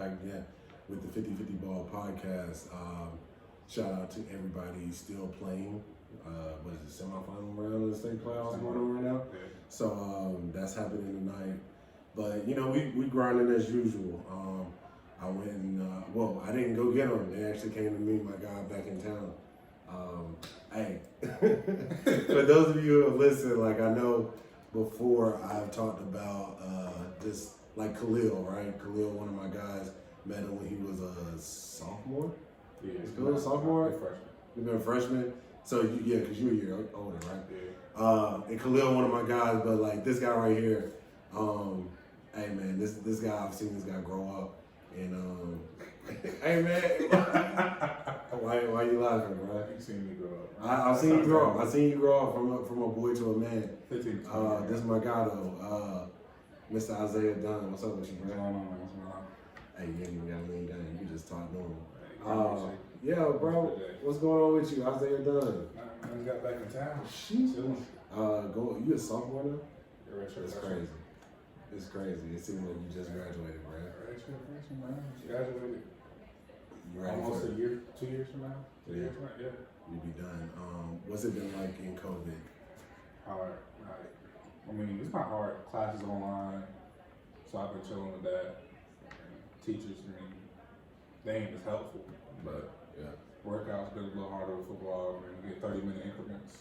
back again with the 50-50 Ball podcast. Shout out to everybody still playing. What is it, semifinal round of the state playoffs going on right now? Yeah. So that's happening tonight. But, you know, we grinding as usual. I went and, I didn't go get them. They actually came to meet my guy back in town. Hey, for those of you who have listened, like I know before I've talked about just like Khalil, right? Khalil, one of my guys, met him when he was a sophomore. Yeah, Is Khalil a sophomore? Freshman. You've been a freshman? So, because you're a year older, right? Yeah. And Khalil, one of my guys, but like this guy right here, hey man, this guy, I've seen this guy grow up. And hey man, why you laughing, bro? You've seen me grow up. I've seen you grow up. I've seen you grow up from a boy to a man. 15. This is my guy though, Mr. Isaiah Dunn. What's up with you, What's bro? going on, man? What's going on? Hey, you ain't even got to lean down. You just talk normal. Hey, Yeah, bro. What's going on with you, Isaiah Dunn? I just got back in town. Sheesh. Chilling. You a sophomore now? Yeah, redshirt. It's crazy. It's crazy. It seems like you just graduated, bro. Redshirt freshman, man. Graduated. You ready Almost for a year, 2 years from now. 2 years from now, yeah. You'll be done. What's it been like in COVID? Hard. I mean, it's not hard. Classes online, so I've been chilling with that. And teachers, I mean, they ain't as helpful, but Yeah. workouts been a little harder with football. I mean, we get 30-minute increments.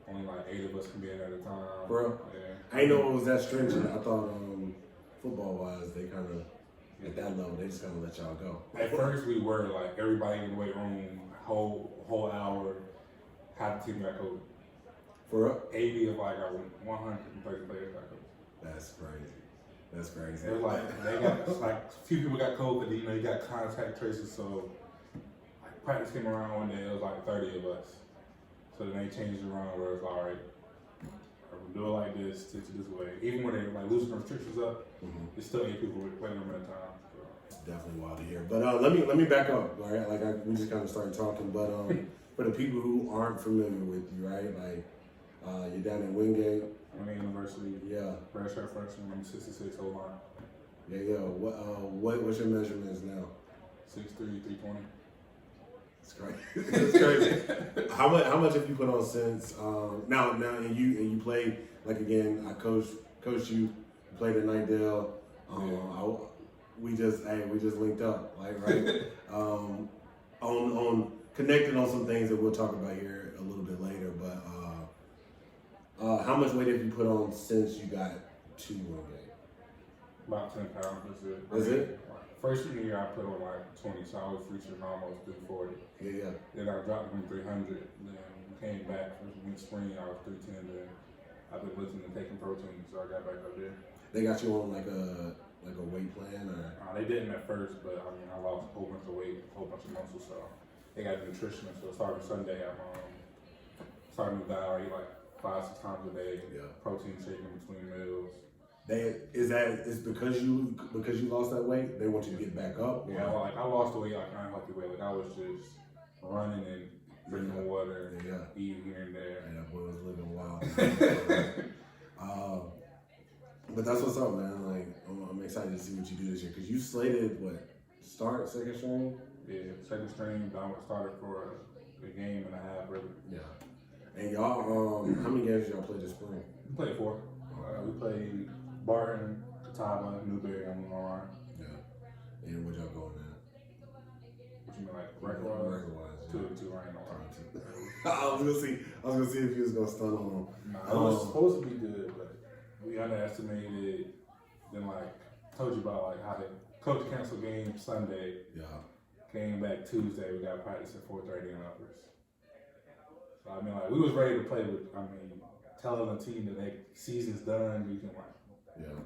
Only like 8 of us can be in at a time. Bro, Yeah. I didn't know it was that stringent. I thought football wise, they kind of at that level they just kind of let y'all go. At first, we were like everybody in the weight room, whole hour. Half the team got COVID. For real? 80 of like our 130 players got COVID. That's crazy. That's crazy. It was like they got like a few people got COVID. You know, you got contact traces. So like practice came around one day. It was like 30 of us. So then they changed it around where it's all right. We'll do it like this, stitch it this way. Even when they like loosen restrictions up, it's still 8 people waiting a minute time. It's definitely wild to hear. But let me back up. All right, we just kind of started talking. But for the people who aren't familiar with you, right? Like you're down in Wingate. Wingate University. Yeah. Redshirt freshman. I'm 66 O-line. Yeah. What's your measurements now? 6'3", 320. It's crazy. It's crazy. How much have you put on since? Now, and you played like again. I coached you. You played at Nightdale. We just linked up, like right. On connected on some things that we'll talk about here a little bit later. But how much weight have you put on since you got to Wingate? About 10 pounds. Is it? First year I put on like 20, so I was reaching almost 340. Yeah. Then I dropped from 300. Then came back in spring. I was 310. Then I've been listening and taking protein, so I got back up there. They got you on like a weight plan, or? They didn't at first, but I mean I lost a whole bunch of weight, a whole bunch of muscle, so they got a nutritionist. So starting Sunday, I'm starting to diet like 5-6 times a day. Yeah. Protein shake in between meals. It's because you lost that weight. They want you to get back up. Yeah, like I lost the weight, like unhealthy weight. Like I was just running and drinking water, eating here and there. And that boy was living wild. But that's what's up, man. Like I'm excited to see what you do this year because you slated start second string. Yeah, second string. I started for a game and a half, really. Yeah. And y'all, how many games did y'all play this spring? We played 4. We played Barton, Catawba, Newberry, and Lamar. Yeah. And what y'all going at? What you mean, like record-wise? Record-wise, 2-2, I ain't know. I was gonna see if you was gonna stun on them. Nah, it was supposed to be good, but we underestimated. Then, like, told you about like how the coach canceled game Sunday. Yeah. Came back Tuesday. We got practice at 4:30 in uppers. So I mean, like, we was ready to play with. I mean, telling the team that their season's done. You can like. Yeah.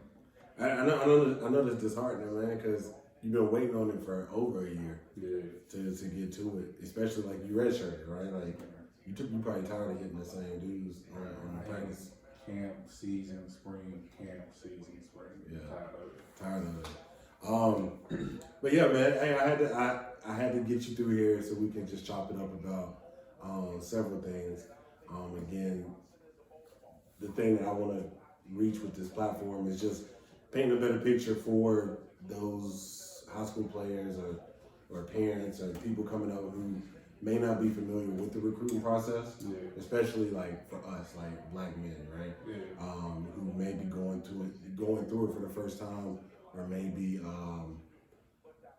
I know that's disheartening, man, because you've been waiting on it for over a year. Yeah. To get to it, especially like you redshirted, right? Like you probably tired of hitting the same dudes on practice. Camp season, spring, camp season, spring. Yeah. Tired of it. But yeah, man. Hey, I had to get you through here so we can just chop it up about several things. Again, the thing that I want to reach with this platform is just painting a better picture for those high school players or parents or people coming up who may not be familiar with the recruiting process, especially like for us, like black men, right? Who may be going through it for the first time, or maybe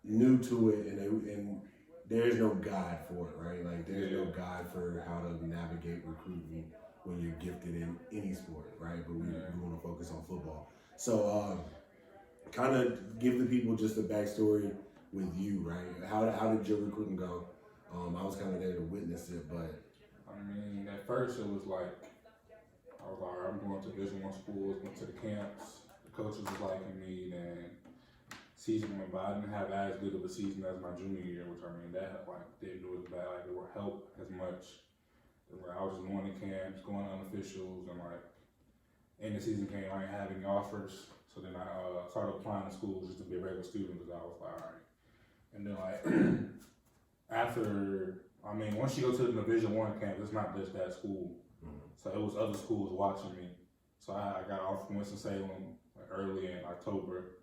new to it, and there is no guide for it, right? Like there's no guide for how to navigate recruiting when you're gifted in any sport, right? But we want to focus on football. So kind of give the people just a backstory with you, right? How did your recruiting go? I was kind of there to witness it, but I mean, at first it was like, I was like, all right, I'm going to Division I schools, went to the camps, the coaches was liking me, and season went by. I didn't have as good of a season as my junior year, which I mean, that like didn't do as bad, like it would help as much. Like, I was just going to camps, going to unofficials, and like, and the season came, I ain't having offers, so then I started applying to schools just to be a regular student, because I was like, all right. And then like, after, I mean, once you go to the Division I camp, it's not just that school. So it was other schools watching me. So I got an offer from Winston-Salem like early in October.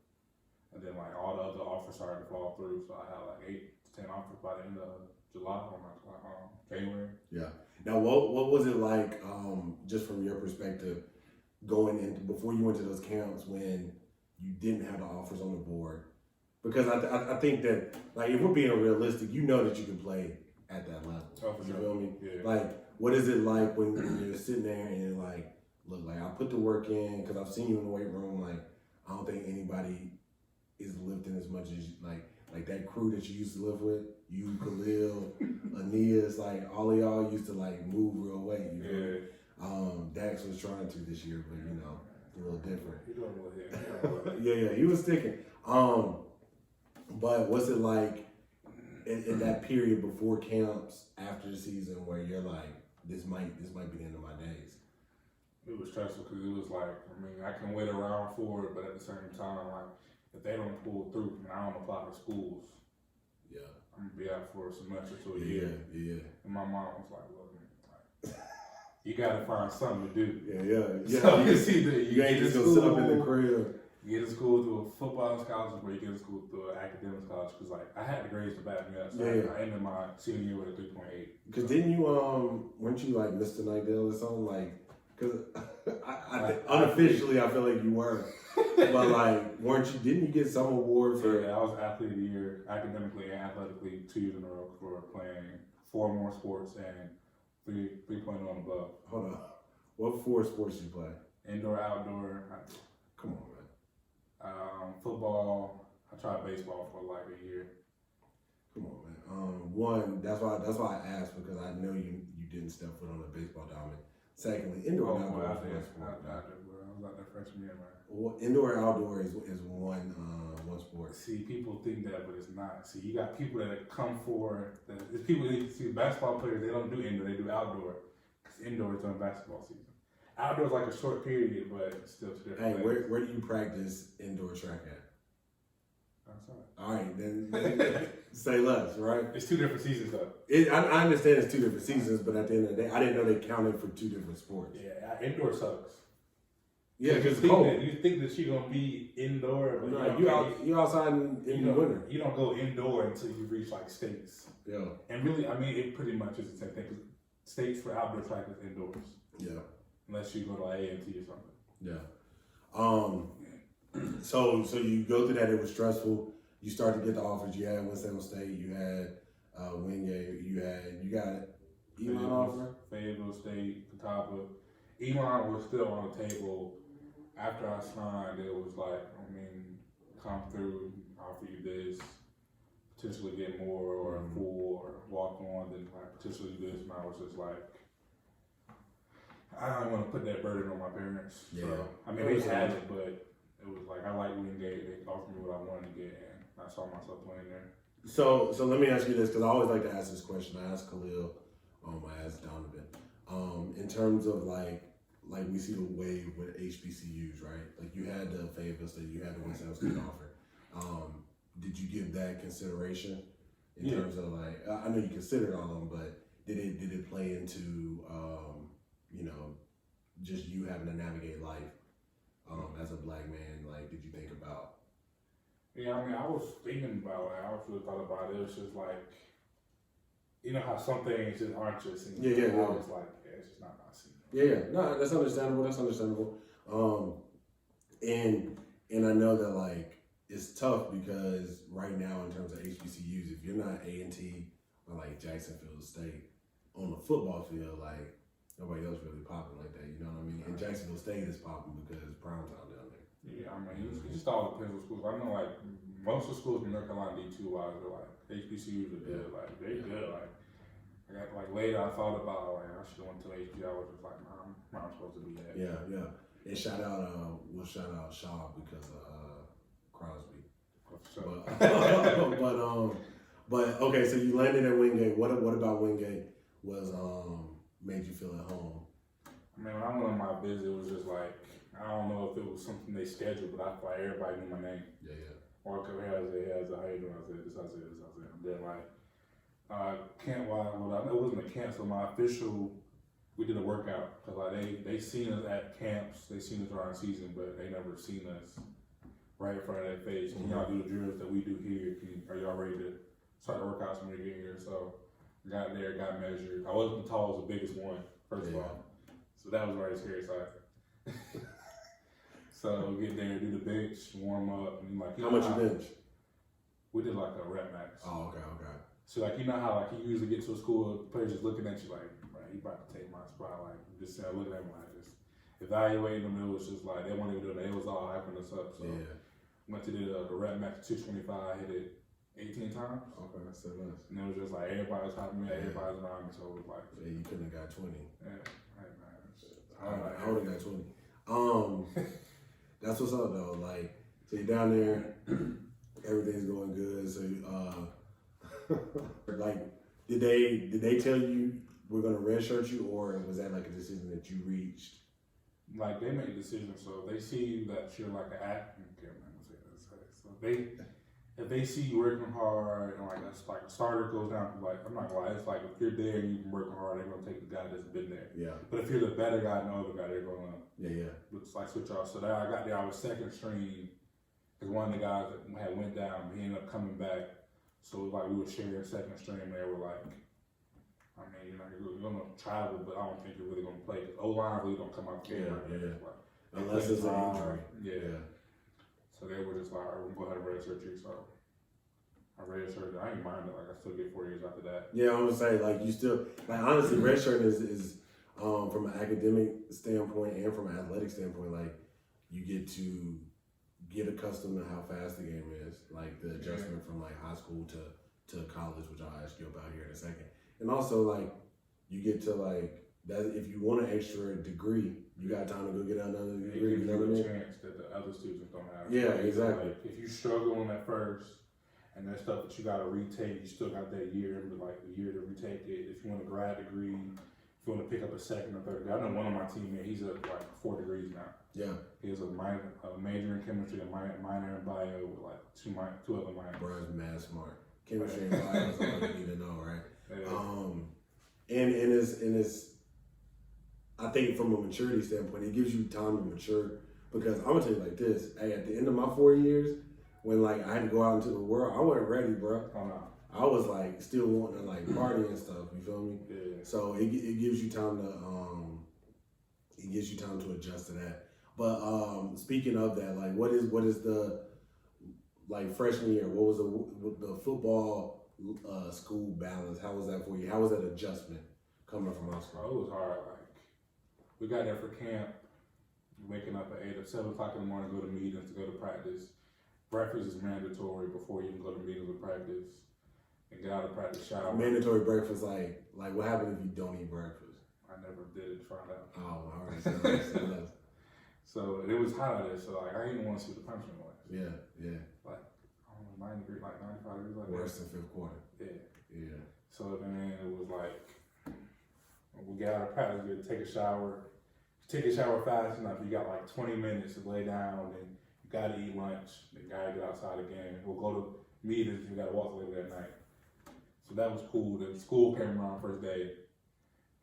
And then like all the other offers started to fall through. So I had like 8 to 10 offers by the end of July or January. Yeah. Now what was it like, just from your perspective, going in before you went to those camps when you didn't have the offers on the board? Because I think that, like, if we're being realistic, you know that you can play at that level. Oh, for you sure. feel me? Yeah. Like, what is it like when you're sitting there and you're like, look, like, I put the work in, because I've seen you in the weight room, like, I don't think anybody is lifting as much as, like that crew that you used to live with, you, Khalil, Aeneas, like, all of y'all used to, like, move real weight, you know? Dax was trying to this year, but, you know, a little different. He doing well, yeah. Yeah, he was sticking. But what's it like in that period before camps, after the season, where you're like, this might be the end of my days? It was stressful because it was like, I mean, I can wait around for it, but at the same time, like, if they don't pull through and I don't apply to schools, I'm gonna be out for a semester to a year. Yeah. And my mom was like, look, man, like, you gotta find something to do. Yeah. So you see that you ain't just gonna sit up in the crib. You get to school through a football scholarship, or you get to school through an academic scholarship. Because like I had the grades to back me up, so I ended my senior year with a 3.8. Because didn't you weren't you like Mr. Nightdale or something, like? Because unofficially I feel like you were, but like didn't you get some award for? Yeah, I was athlete of the year, academically and athletically 2 years in a row for playing 4 more sports and 3.0 and above. Hold on, what 4 sports you play? Indoor, outdoor. Come on, man. Football. I tried baseball for like a year. Come on, man. One, that's why I asked, because I know you didn't step foot on a baseball diamond. Secondly, indoor and outdoor. I was out there freshman year, man. Well, indoor and outdoor is one sport. See, people think that, but it's not. See, you got people that come for that. It's people that see basketball players. They don't do indoor. They do outdoor. Because indoor is during basketball season. Outdoor is like a short period, but it's still two different. Hey, where do you practice indoor track at? Outside. All right, then say less, right? It's 2 different seasons, though. I understand it's 2 different seasons, but at the end of the day, I didn't know they counted for 2 different sports. Yeah, indoor sucks. Yeah, because you it's cold. You think that you're gonna be indoor, but no, you outside in the winter. You don't go indoor until you reach like states. Yeah. And really, I mean, it pretty much is the same thing. Cause states for outdoor track is indoors. Yeah. Unless you go to A&T or something. Yeah. So you go through that. It was stressful. You start to get the offers. You had Winston State. You had Wingate. You got Elon offer. Fayetteville State, Catawba. Elon was still on the table. After I signed, it was like, I mean, come through, offer you this, potentially get more, or a full, or walk on, then like potentially do this. And I was just like, I don't want to put that burden on my parents. Yeah. So, I mean, they had it, but it was like, I like Wingate. They offered me what I wanted to get, and I saw myself playing there. So let me ask you this, because I always like to ask this question. I asked Khalil, I asked Donovan. In terms of like we see the wave with HBCUs, right? Like you had the Fayetteville State, you had the Winston State offer. Did you give that consideration in terms of like, I know you considered all of them, but did it play into just you having to navigate life as a black man? Like, did you think about Yeah, I mean, I was thinking about it. I was really thought about it. It was just like, you know how some things just aren't just in Yeah. I was like, yeah, it's just not my scene. Yeah. No, that's understandable. That's understandable. And I know that like it's tough because right now in terms of HBCUs, if you're not A&T or like Jacksonville State on the football field, like nobody else really popping like that. You know what I mean? And Jacksonville State is popping because it's prime time down there. Yeah, I mean, it just all depends on schools. I know, like, most of the schools in North Carolina D2 wise are like, HBCUs are good. Like, they're good. Like, I got, like, later I thought about, like, I should have went to HBCU. I was just like, nah, I'm not supposed to be that. Yeah. And shout out, we'll shout out Shaw because of Crosby. So. But okay, so you landed at Wingate. What about Wingate was made you feel at home? I mean, when I went on my visit, it was just like, I don't know if it was something they scheduled, but I feel like everybody knew my name. Yeah. Or how you doing? I said this. And then like camp wise, well, I know it wasn't a camp, so my official, we did a workout because like they seen us at camps, they seen us around season, but they never seen us right in front of their face. Can y'all do the drills that we do here? Are y'all ready to start the workouts when we get here? So got there, got measured. I wasn't the tallest, the biggest one, first of all. So that was very scary side. So get there, do the bench, warm up, and like how much you bench? We did like a rep max. Oh, okay. So like you know how like you usually get to a school, players just looking at you like, right, he about to take my spot. Like just looking at him like just evaluating them. It was just like they weren't even doing that. It was all hyping us up. So went to the rep max 225, hit it 18 times. Okay, that's so nice. And it was just like everybody was hyping me, everybody was around me. So it was like, yeah, you couldn't have got 20. Yeah, hey man. I would have got 20. That's what's up though. Like, so you're down there, everything's going good. So, like, did they tell you we're gonna redshirt you, or was that like a decision that you reached? Like they make a decision, so they see that you're like an act. Okay, I'm not gonna say that. So if they see you working hard and like that's like a starter goes down, like I'm not gonna lie, it's like if you're there and you've been working hard, they're gonna take the guy that's been there. Yeah. But if you're the better guy than the other guy, they're gonna Looks like switch off. So that I got there, I was second string because one of the guys that had went down, he ended up coming back. So like we were sharing second string, and they were like, I mean, you're gonna travel, but I don't think you're really gonna play. Cause O-line really don't come out there. Like, unless it's an injury. Yeah. So they were just like, all right, we're gonna go ahead and redshirt you. So I redshirted. I ain't mind it. Like I still get 4 years after that. Yeah, I would say like you still like honestly, redshirting is from an academic standpoint and from an athletic standpoint, like you get to get accustomed to how fast the game is, like the adjustment from like high school to college, which I'll ask you about here in a second. And also like you get to like that if you want an extra degree, you got time to go get another degree. You know what I mean? Chance that the other students don't have. Yeah, exactly. Like, if you struggle on that first, and there's stuff that you got to retake, you still got that year, like a year to retake it. If you want a grad degree, if you want to pick up a second or third degree. I know one of my teammates, he's up like 4 degrees now. Yeah. He has a major in chemistry, a minor in bio with like two other minors. Brian's mad smart. Chemistry and bio is all you need to know, right? Yeah. And it's I think from a maturity standpoint, it gives you time to mature because I'm gonna tell you like this. Hey, at the end of my 4 years, when like I had to go out into the world, I wasn't ready, bro. Oh no. I was like still wanting to like party and stuff. You feel me? Yeah. So it gives you time to adjust to that. But speaking of that, like what is the like freshman year? What was the football school balance? How was that for you? How was that adjustment coming from high school? Oh, it was hard. Like we got there for camp, waking up at 8 or 7 o'clock in the morning, go to meetings, to go to practice. Breakfast is mandatory before you can go to meetings or practice. And get out of practice, shower. Mandatory breakfast, like what happens if you don't eat breakfast? I never did it to find out. Oh, all right. So it was hot out there, so like I didn't want to see what the punishment was. Yeah. Like I don't know, 90 degrees, like 95 degrees, like worse than fifth quarter. Yeah. So then it was like we got out of practice, we had to take a shower. Take a shower fast enough. You got like 20 minutes to lay down, and you gotta eat lunch. Then gotta get outside again. We'll go to meetings. You gotta walk later that night. So that was cool. Then school came around first day.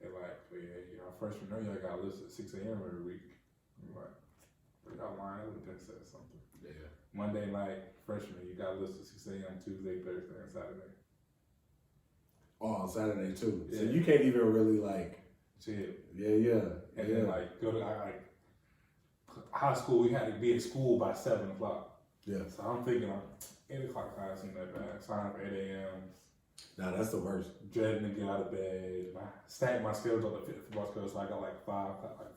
They're like, yeah, freshman year, I got listed at 6 a.m. every week. I'm like, Y'all lying. I would have said something. Yeah. Monday night, freshman, you got listed 6 a.m. Tuesday, Thursday, and Saturday. Oh, on Saturday too. Yeah. So you can't even really like chill. Yeah. And then like go to like high school. We had to be at school by 7 o'clock. Yeah. So I'm thinking like 8 o'clock class ain't that bad. Sign up at 8 a.m. Nah, that's the worst. Dreading to get out of bed. I stacked my schedule on the football schedule, so I got like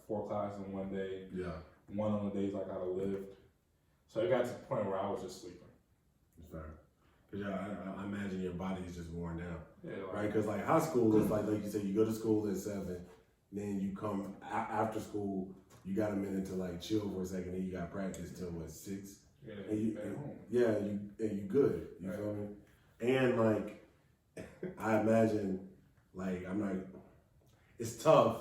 4 classes in one day. Yeah. One on the days I gotta lift. So it got to the point where I was just sleeping. It's fair. Cause I imagine your body is just worn down. Yeah. Like, Right? Because like high school is like you said, you go to school at 7, then you come after school, you got a minute to like chill for a second, then you got practice till what 6. Yeah. And you, at home. yeah, you good. You Right. feel me? And like I imagine, like it's tough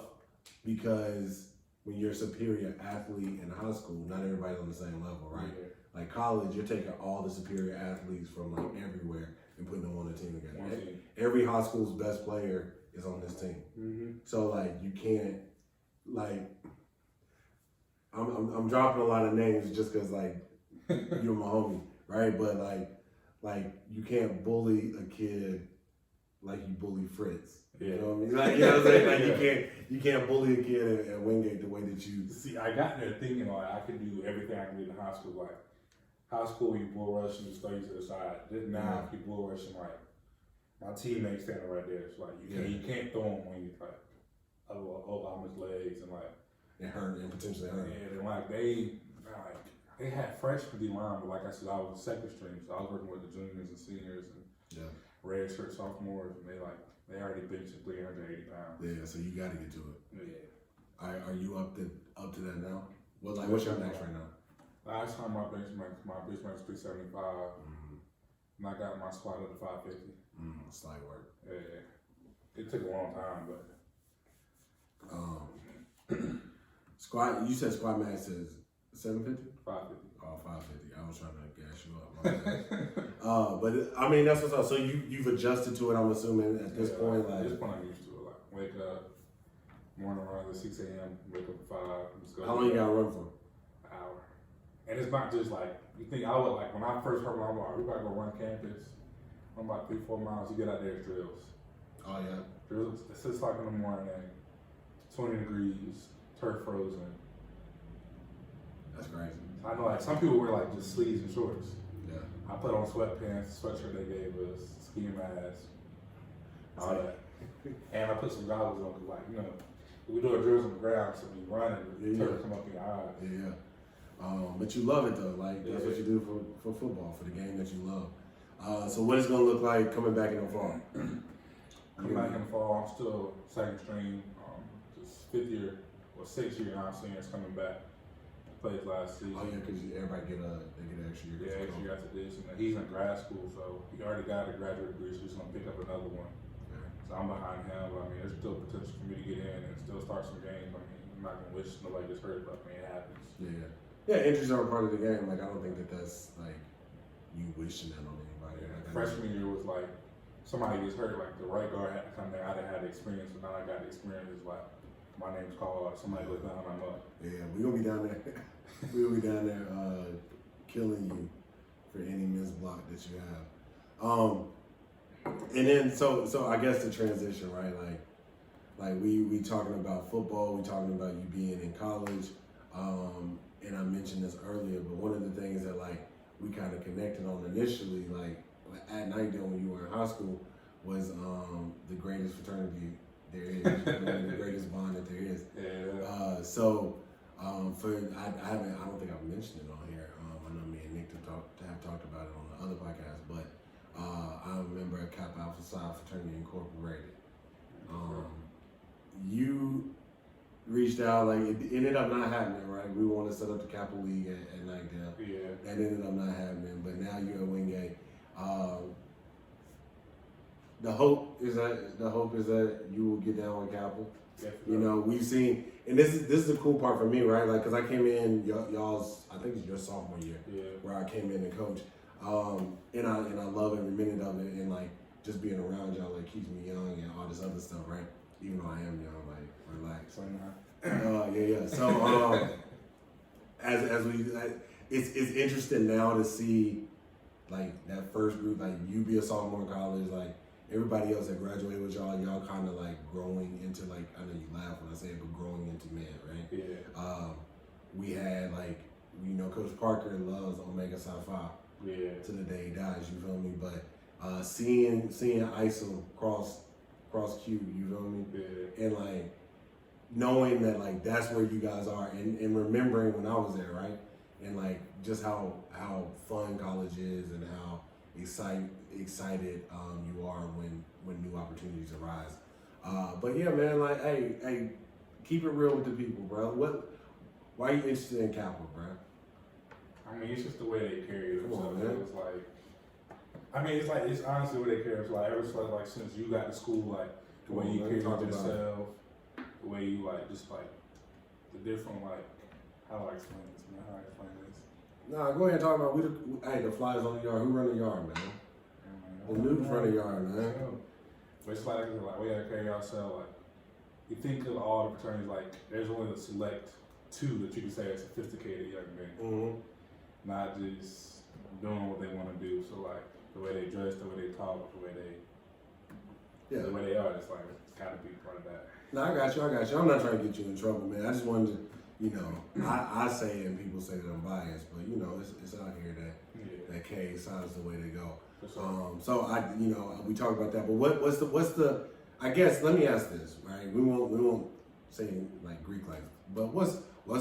because when you're a superior athlete in high school, not everybody's on the same level, right? Yeah. Like college, you're taking all the superior athletes from like everywhere and putting them on a team together. One team. Every high school's best player is on this team. Mm-hmm. So like you can't like I'm dropping a lot of names just because like you're my homie, right? But like you can't bully a kid like you bully Fritz. You know what I mean? Like, you know what I'm saying? Like you can't bully a kid at Wingate the way that you See, I got there thinking like I could do everything I can do in high school. Like high school, you bull rush and just throw you to the side. Then now, if you bull rush and like my teammates standing right there, it's like you can't throw them when you like over his legs and like it hurt and potentially hurt. Yeah, and like they had freshmen D line, but like I said, I was second string, so I was working with the juniors and seniors and redshirt sophomores, and they already benched 380 pounds. Yeah, so you got to get to it. Yeah. Are you up to that now? Well, like what's your max right now? Last time my bench max was 375, and I got my squat up to 550. Slight work. Yeah, it took a long time, but squat. You said squat max is 750. 550. Oh, 550. I was trying to gas you up. My bad. But I mean that's what's up. So you've adjusted to it. I'm assuming at this point. Like at this point, I'm used to it. Like wake up, morning run at 6 a.m. Wake up at 5. Just go. How long you got to run for? An hour. And it's not just like you think. I would like when I first heard I'm like, we about to go run campus. I'm about 3-4 miles. You get out there, it's drills. Oh yeah. Drills. It's 6 o'clock in the morning. 20 degrees, turf frozen. That's crazy. I know like some people wear like just sleeves and shorts. Yeah. I put on sweatpants, sweatshirt they gave us, ski mask, all that. And I put some goggles on because like, you know, we do our drills on the ground, so when you run and the turf come up in your eyes. Yeah. But you love it though. Like that's what you do for football, for the game that you love. So what is it gonna look like coming back in the fall? Coming back in the fall, I'm still second string, just 5th year or 6th year now seniors coming back. Played last season. Oh yeah, because everybody get an extra year. Yeah, extra year after this, and he's in grad school, so he already got a graduate degree, so he's gonna pick up another one. Yeah. So I'm behind him, but I mean, there's still potential for me to get in and still start some games. I mean, I'm not gonna wish nobody gets hurt, but I mean, it happens. Yeah, injuries are a part of the game. Like I don't think that's like you wishing that on anybody. Like, Freshman year was like somebody gets hurt, like the right guard had to come there. I didn't have the experience, but now I got the experience. It's like my name's called, somebody goes down, I'm up. Yeah, we're gonna be down there. We're gonna be down there killing you for any missed block that you have. And then so I guess the transition, right? Like we talking about football, we talking about you being in college. And I mentioned this earlier, but one of the things that like we kind of connected on initially, like at night then when you were in high school, was the greatest fraternity there is, the greatest bond that there is. Yeah. I don't think I've mentioned it on here. I know me and Nick have talked about it on the other podcast, but I remember at Kappa Alpha Psi Fraternity Incorporated. You reached out, like it ended up not happening, right? We wanted to set up the Kappa League at Nightdale. Yeah. That ended up not happening, but now you're at Wingate. The hope is that you will get down with Kappa. Definitely. You know, we've seen, and this is the cool part for me, right? Like, cause I came in y'all's, I think it's your sophomore year, where I came in and coach, and I love every minute of it, and like just being around y'all like keeps me young and all this other stuff, right? Even though I am young, like relax. So now. Yeah. So, as we, it's interesting now to see like that first group, like you be a sophomore in college, like everybody else that graduated with y'all kind of like growing into like, I know you laugh when I say it, but growing into men, right? Yeah. We had like, you know, Coach Parker loves Omega Psi Phi. Yeah. To the day he dies, you feel me? But seeing ISO cross Q, you feel me? Yeah. And like knowing that like that's where you guys are, and remembering when I was there, right? And like just how fun college is, and how excited you are when new opportunities arise. But yeah, man, like hey, keep it real with the people, bro. Why are you interested in Capital, bro? I mean, it's just the way they carry themselves. Man. It's like, I mean, it's honestly the way they carry themselves. Like, ever since, like, since you got to school, like, the way you carry yourself, the way you, like, just, like, the different, like, how do I explain this, man? How do I explain this? Nah, go ahead and talk about, the flies on the yard. Who run the yard, man? The Newts run the yard, man. But it's like, we gotta carry ourselves, like, you think of all the fraternities, like, there's only a select two that you can say are sophisticated young men. Mm-hmm. Not just doing what they want to do. So like the way they dress, the way they talk, the way they are, it's like it's gotta be part of that. No, I got you. I'm not trying to get you in trouble, man. I just wanted to, you know, I say it and people say that I'm biased, but you know, it's out here that K side's the way to go. Sure. So we talked about that, but what's the I guess let me ask this, right? We won't say like Greek life, but what's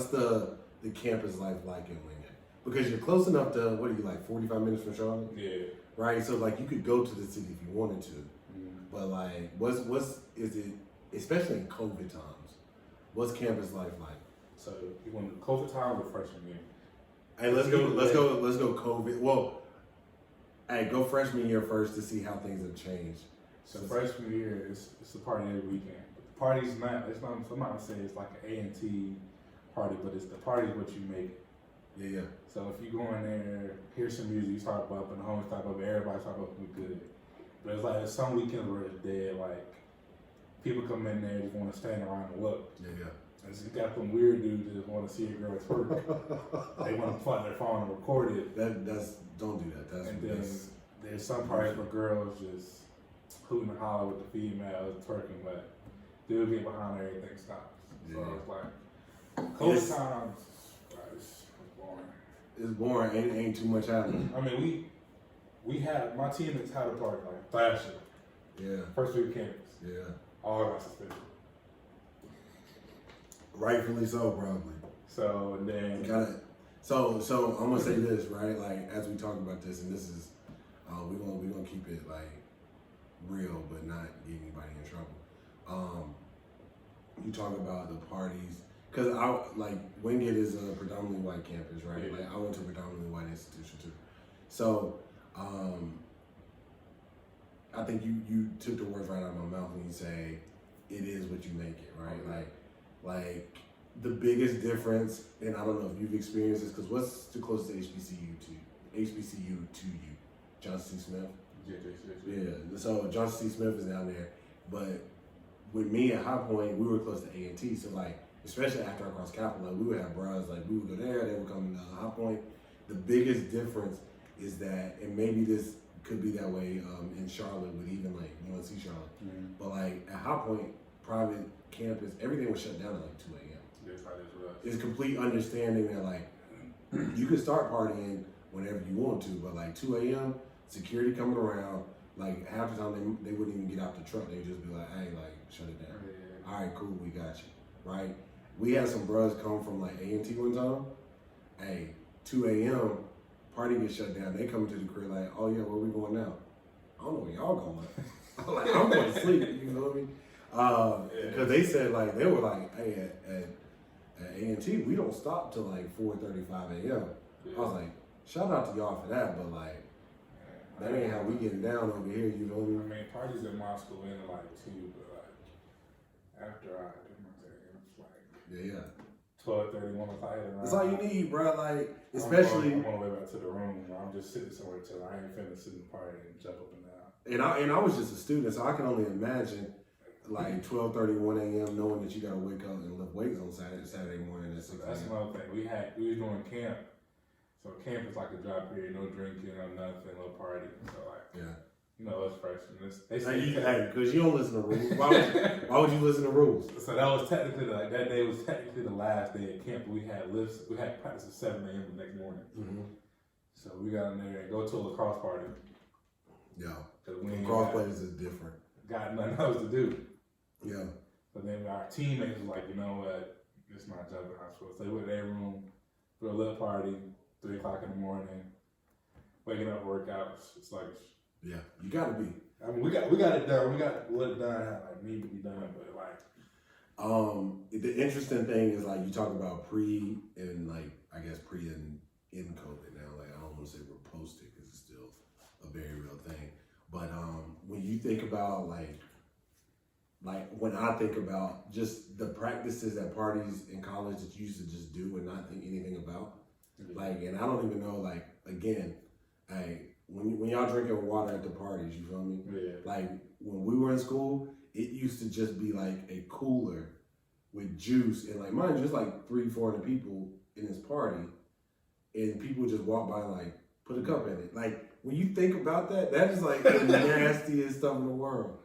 the campus life like in Wingate? Because you're close enough to, what are you, like 45 minutes from Charlotte? Yeah. Right? So like you could go to the city if you wanted to. But like what's is it, especially in COVID times, what's campus life like? So you want the COVID time or freshman year? Hey, let's go COVID. Well, hey, go freshman year first to see how things have changed. So freshman year, it's a party every weekend. But the party's not, I'm not gonna say it's like an A&T party, but it's the party's what you make it. Yeah. So if you go in there, hear some music, you start bumping, the homies start bumping, everybody start bumping, we good. But it's like there's some weekends where it's dead, like people come in there just want to stand around and look. Yeah. And so you got some weird dudes that just want to see a girl twerk. They want to pull out their phone and record it. Don't do that. And then there's some parties where girls just hooting and hollering with the females twerking, but dudes get behind her, everything stops. Yeah. So it's like COVID times. It's boring. It's boring. Ain't too much happening. I mean, we had my team has had a party like last year. Yeah. First week of campus. Yeah. All got suspended. Rightfully so, probably. So and then So I'm gonna say this, right? Like as we talk about this, and this is we're gonna keep it like real, but not get anybody in trouble. You talk about the parties, cause Wingate is a predominantly white campus, right? Yeah. Like I went to a predominantly white institution too. So I think you took the words right out of my mouth when you say it is what you make it, right? Okay. Like the biggest difference, and I don't know if you've experienced this, because what's the closest HBCU to you? Johnson C. Smith? Yeah, so Johnson C. Smith is down there, but with me at High Point, we were close to A&T, so like, especially after I crossed Capitol, like, we would have bros, like we would go there, they would come to High Point. The biggest difference is that, and maybe this could be that way in Charlotte with even like UNC Charlotte, but like at High Point, private campus, everything was shut down at like 2 a.m. It's complete understanding that like you could start partying whenever you want to, but like 2 a.m. security coming around, like half the time they wouldn't even get out the truck. They'd just be like, hey, like shut it down. Yeah. All right, cool, we got you. Right? We had some bros come from like A&T one time. Hey, 2 a.m. party gets shut down. They come to the crib like, oh yeah, where we going now? I don't know where y'all going. I'm like, I'm going to sleep. You know what I mean? Because they said like they were like, hey, at A&T, we don't stop till like 4:35 a.m. Yeah. I was like, shout out to y'all for that, but like, that ain't how we getting down over here, you know what I mean? I mean, parties in my school ended like 2, but like, after I did my thing, it was like 12:30, 1 o'clock. That's all you need, bro. Like, especially. I'm on the way back to the room. I'm just sitting somewhere till I ain't finished sitting the party and jump up and down. And I was just a student, so I can only imagine like 12:30, 1 a.m. knowing that you gotta wake up and lift weights on Saturday morning at 6 So that's a.m. another thing. We was doing camp. So camp is like a dry period, no drinking, no nothing, no party. So like, Yeah. you know, us freshmen, they Hey, because you don't listen to rules. Why would you listen to rules? So that was technically that day was technically the last day of camp. We had lifts. We had practice at 7 a.m. the next morning. Mm-hmm. So we got in there and go to a lacrosse party. Yeah. Lacrosse players is different. Got nothing else to do. Yeah. But then our teammates was like, you know what? It's not jumping hospital. So they went to their room for a little party, 3 o'clock in the morning, waking up workouts. It's like, yeah, you gotta be. I mean, we got it done. We got what done how like need to be done, but like. The interesting thing is like you talk about pre and like I guess pre and in COVID now. Like I don't want to say we're post it because it's still a very real thing. But when you think about like when I think about just the practices at parties in college that you used to just do and not think anything about, like, and I don't even know, like, again, when y'all drinking water at the parties, you feel me? Yeah. Like when we were in school, it used to just be like a cooler with juice and like mind you, just like 300-400 people in this party, and people just walk by and like put a cup in it. Like when you think about that, that is like the nastiest stuff in the world.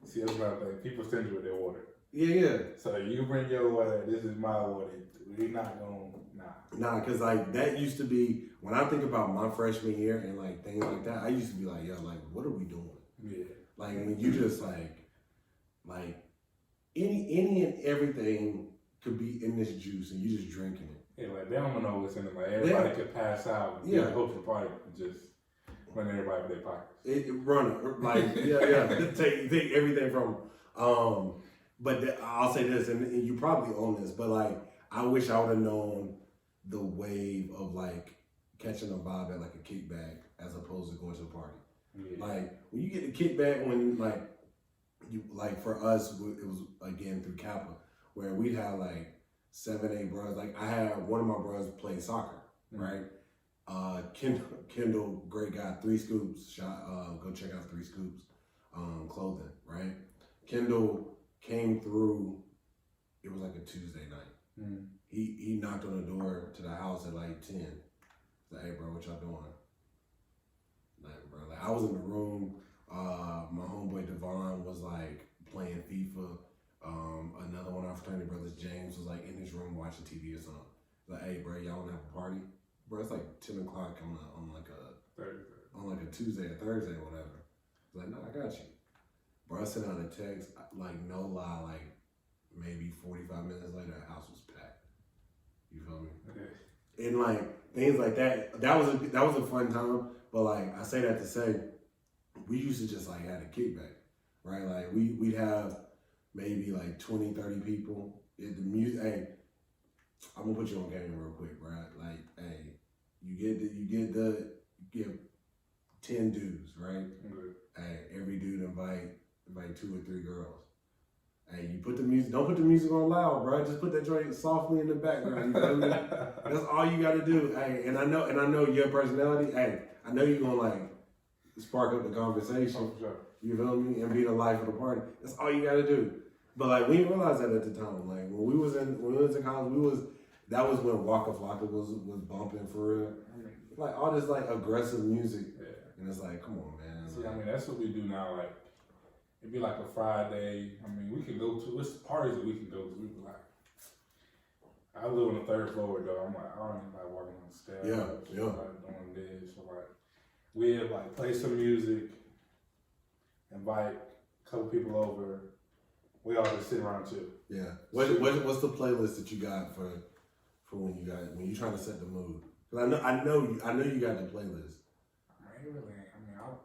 See, that's another thing. People stingy with their water. Yeah. So you bring your water. This is my water. We're not gonna Nah, because like that used to be when I think about my freshman year and like things like that. I used to be like, yo, like what are we doing? Yeah. Like when you just like any and everything could be in this juice and you just drinking it. Yeah, like they don't know what's in it. Like everybody could pass out. Yeah. Hope the party just run everybody for their pockets. Run it like yeah. take everything from. But I'll say this, and you probably own this, but like I wish I would have known the wave of like catching a vibe at like a kickback as opposed to going to the party. Yeah. Like when you get the kickback when like you like for us it was again through Kappa where we'd have like 7-8 brothers. Like I had one of my brothers play soccer, right? Kendall, great guy, 3 Scoops. Go check out 3 Scoops clothing, right? Kendall came through. It was like a Tuesday night. Mm. He knocked on the door to the house at like 10. He's like, hey bro, what y'all doing? Like bro, like I was in the room. My homeboy Devon was like playing FIFA. Another one of our fraternity brothers, James, was like in his room watching TV or something. Like, hey bro, y'all wanna have a party? Bro, it's like 10 o'clock on like a Tuesday or Thursday or whatever. He's like, no, I got you. Bro, I sent out a text, like no lie, like maybe 45 minutes later, the house was packed. You feel me? Okay. And like things like that, that was a fun time. But like I say that to say, we used to just like have a kickback, right? Like we'd have maybe like 20, 30 people. The music, hey, I'm gonna put you on game real quick, right? Like, hey, you give 10 dudes, right? Okay. Hey, every dude invite 2 or 3 girls. Hey, you put the music, don't put the music on loud, bro. Just put that joint softly in the background. You know what I mean? That's all you gotta do. Hey, and I know your personality. Hey, I know you're gonna like spark up the conversation. Oh, sure. You feel me? And be the life of the party. That's all you gotta do. But like we didn't realize that at the time. Like when we was in college, that was when Waka Flocka was bumping for real. Like all this like aggressive music. Yeah. And it's like, come on, man. See, I mean that's what we do now. Like it'd be like a Friday. I mean, we can go to what's parties that we can go to. We be like, I live on the 3rd floor though. I'm like, I don't even like walking on the stairs. Yeah. Like doing this. So like we'd like play some music, invite a couple people over. We all just sit around chill. Yeah. What's the playlist that you got for when you trying to set the mood? Because I know you got the playlist.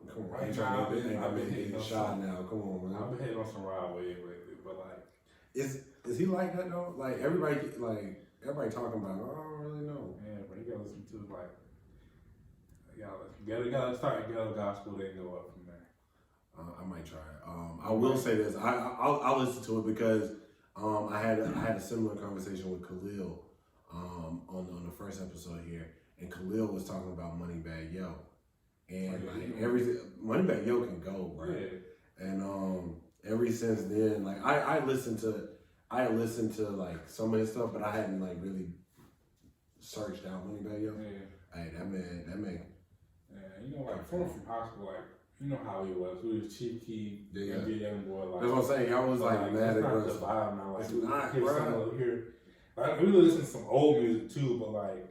Come on, right now I've been hitting shot now. Come on, man. I've been hitting on some Rod Wave lately, but like, is he like that though? Like everybody talking about. I don't really know. Yeah, but you gotta listen to like, you gotta start ghetto gospel, then go up from there. I might try it. I will say this. I'll listen to it because I had a similar conversation with Khalil on the first episode here, and Khalil was talking about Moneybag Yo, and like everything Moneybag Yo can go right, yeah. ever since then, like I listened to like some of his stuff, but I hadn't like really searched out Moneybag Yo. Yeah. Hey, that man. Yeah, you know, like from high school, like you know how he was. We was Chief Keef, Yeah. NBA young boy. Like, That's what I'm saying. Y'all was like mad it's not the aggressive. vibe now. Like It's we not, hear bro. some of here. Like we listen to some old music too, but like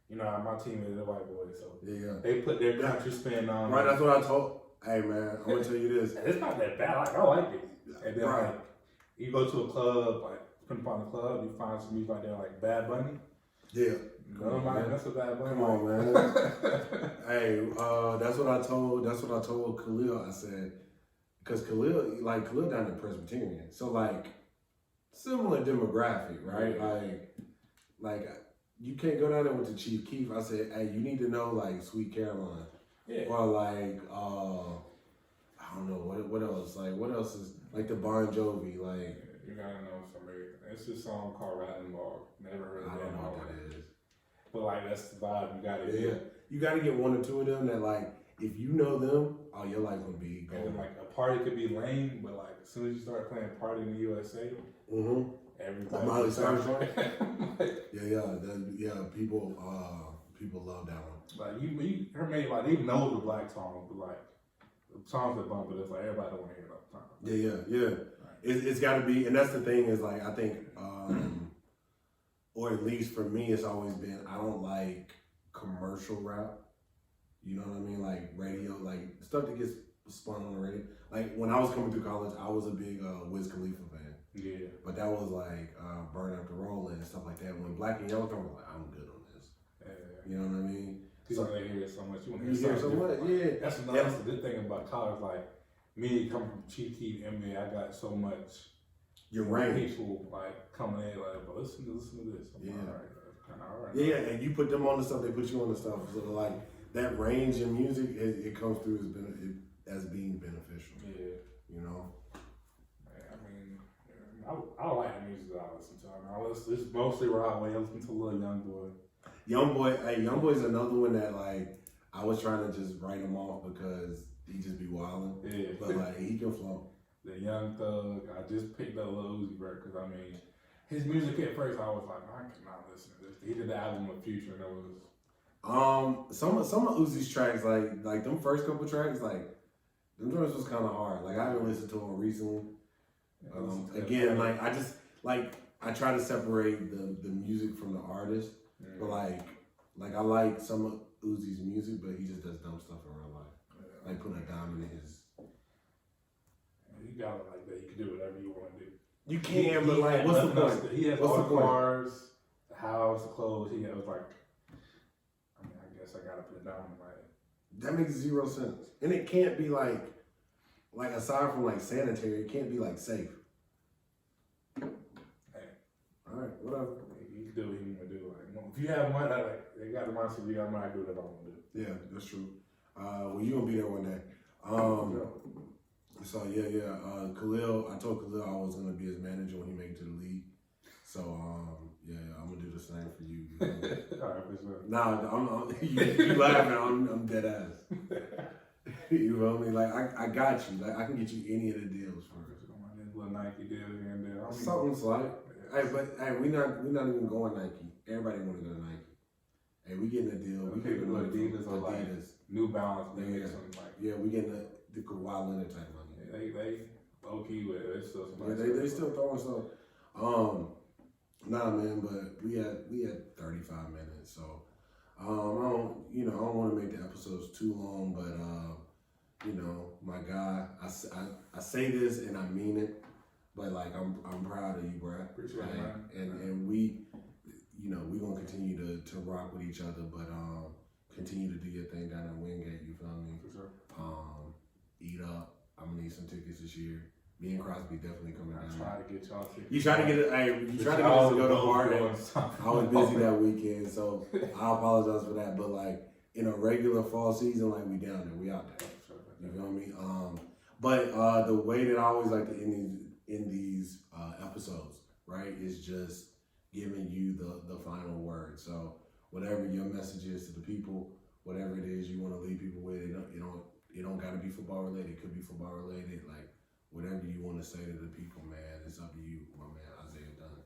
you know, my team is a white boy, so Yeah. they put their country spin on. Right, that's what I told. Hey man, I'm gonna tell you this. And it's not that bad. Like I like it. And then Right. like you go to a club, like depending upon the club, you find some music like that, like Bad Bunny. Yeah. Nobody mess with Bad Bunny. Come on, man. Hey, that's what I told Khalil. I said, because Khalil down to Presbyterian, so like similar demographic, right? Like you can't go down there with the Chief Keef. I said, hey, you need to know like Sweet Caroline, Yeah. or like I don't know what else. Like what else is like the Bon Jovi, like. You gotta know somebody. It's a song called Rattlin' Ball. Never heard of I that. don't know what that is. But like that's the vibe you gotta Yeah, get. you got to get one or two of them that like, if you know them, oh, your life gonna be And gold. then like a party could be lame, but like as soon as you start playing Party in the USA, everybody. Miley Cyrus song? Like, Yeah. People love that one. like you her made like they know the black song, but like the songs that bump, but it's like everybody don't want to hear it all the time. Yeah. It's got to be, and that's the thing is like I think, or at least for me, it's always been I don't like commercial rap. You know what I mean? Like radio, like stuff that gets spun on the radio. Like when I was coming through college, I was a big Wiz Khalifa fan. Yeah. But that was like Burn After Rolling and stuff like that. When Black and Yellow came, I was like, I'm good on this. Yeah. You know what I mean? People they hear it so much. You want to You hear so something much, different. yeah. That's the good thing about college. Like me coming from Chief Keef, NBA, I got so much. Your range. People like coming in like, but listen to this. I'm Yeah. all right. That's kind of all right. Yeah, and you put them on the stuff, they put you on the stuff. So like that range in music, it comes through as being beneficial. Yeah. You know? I mean, I like the music that I listen to. I mean, it's mostly rock. I listen to Lil Young Boy. Young Boy's another one that like I was trying to just write him off because he just be wilding. Yeah. But like he can flow. The Young Thug. I just picked up Lil Uzi Vert because I mean, his music at first I was like, I cannot listen to this. He did the album with Future and it was. Some of Uzi's tracks, like them first couple tracks, like them joints was kind of hard. Like I haven't listened to them recently. Again, like I just like I try to separate the music from the artist, but like I like some of Uzi's music, but he just does dumb stuff in real life, like putting a diamond in his. You got it like that. You can do whatever you want to do. You can, but like, what's the point? He has What's all the the point? cars, the house, the clothes. He was like, I mean, I guess I gotta put it down in my. That makes zero sense, and it can't be like aside from like sanitary, it can't be like safe. Hey, all right, whatever. You can do what you want to do. Like, if you have money, like they got the money, so you got money. I do whatever I want to do. Yeah, that's true. Well, you gonna be there one day. So Khalil, I told Khalil I was gonna be his manager when he made it to the league. So I'm gonna do the same for you. All right, for sure. Nah, you laughing? I'm dead ass. You feel me? Like I got you. Like I can get you any of the deals for it. Little Nike deal here and there. Something's like, hey, but hey, we not even going Nike. Everybody want to go to Nike. Hey, we getting a deal. We Okay, getting Adidas or like New Balance. They Yeah. get something like. Yeah, we getting the Kawhi Leonard type money. They low key with it. They still Yeah, they still throwing stuff. Nah, man, but we had 35 minutes, so I don't want to make the episodes too long, but my guy, I say this and I mean it, but like I'm proud of you, bro. Appreciate like, it, man. And we, we gonna continue to rock with each other, but continue to do your thing down at Wingate. You feel me? For sure. Eat up. I'm gonna need some tickets this year. Me and Crosby definitely coming down. I try to get y'all tickets. You try to get it. Hey, you try to get us to go to Martin. I was busy that weekend, so I apologize for that. But like in a regular fall season, like we down there, we out there. You feel me? But the way that I always like to end these episodes, right, is just giving you the final word. So whatever your message is to the people, whatever it is you want to leave people with, it don't got to be football related. It could be football related. Like whatever you want to say to the people, man, it's up to you, my man, Isaiah Dunn.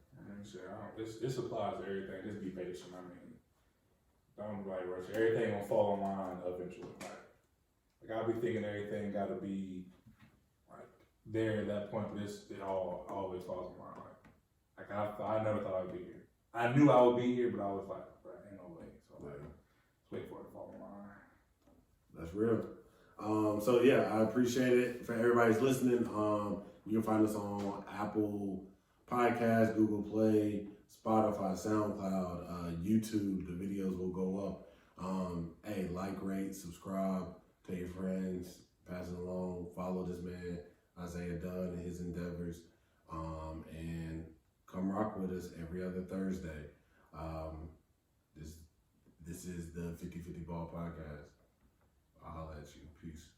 This applies to everything. Just be patient. I mean, don't like rush. Everything gonna fall in line eventually. Like I'll be thinking everything got to be like there at that point, but it all always falls in line. Like I never thought I'd be here. I knew I would be here, but I was like, ain't no way. So like, let's wait for it to fall in line. That's real. So yeah, I appreciate it. For everybody's listening, you can find us on Apple Podcasts, Google Play, Spotify, SoundCloud, YouTube. The videos will go up. Hey, like, rate, subscribe, tell your friends, pass it along, follow this man, Isaiah Dunn, and his endeavors, and come rock with us every other Thursday. This is the 50-50 Ball Podcast. I'll holler at you. Peace.